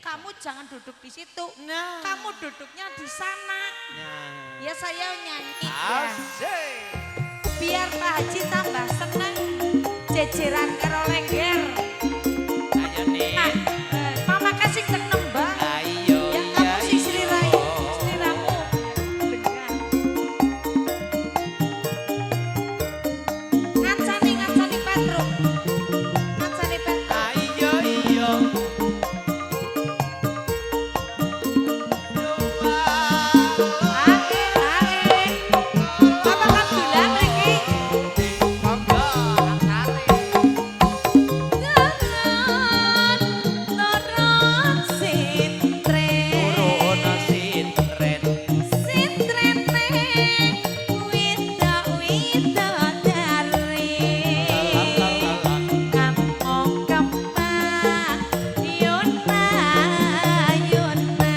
kamu jangan duduk di situ. Nah. Kamu duduknya di sana. Nah. Ya saya nyanyi. Asik. Biar Pak Haji tambah seneng. Jejeran karo lengger. Ayo nih. Nah, mama kasih tek nembang. Ayo. Ya kamu sih selirai. Seliramu. Beneran. Ngancani Petro. Ngancani Petro. Ayo iyo. Ae, ae. Apa kan bilang lagi? Monggo kare. Turun sintren. Turun sintren. Sintrene wida-wida dari kampung kembang Yuna Yuna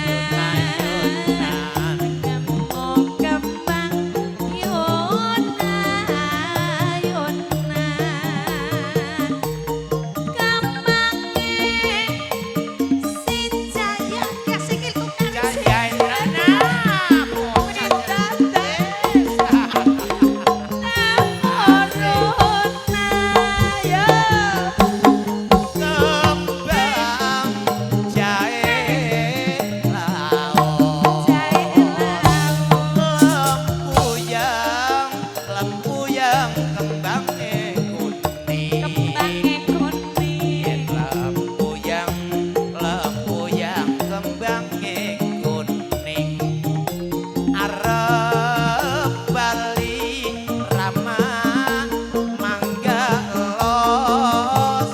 kampung kembang Yuna Yuna kembangnya si jaya kasikilku kan Jaya Indrana. Kembang jahe laut. Lempuyang kembangnya kuning. Lempuyang kembangnya kuning. Arep bali rama mangga los.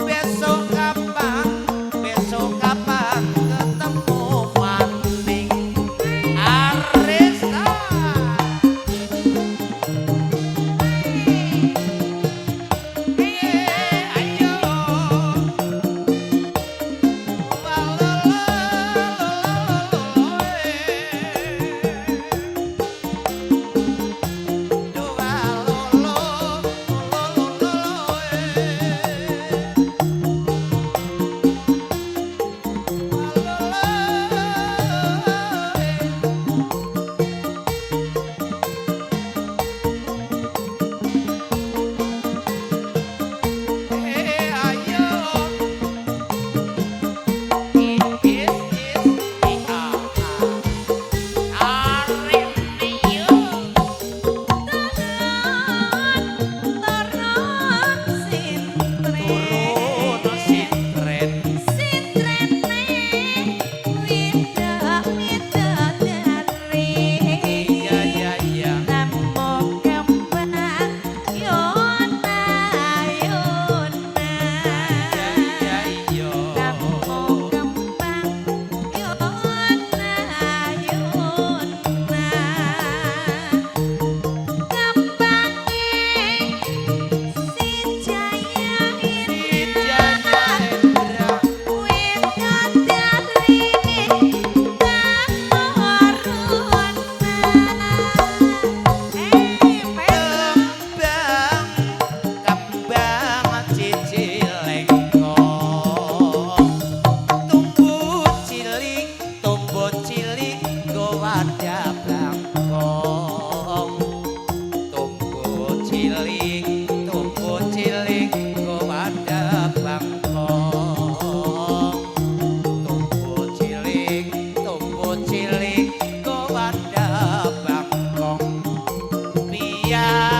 Besok kapan ketemu maning. Arista. Ayo. Yeah.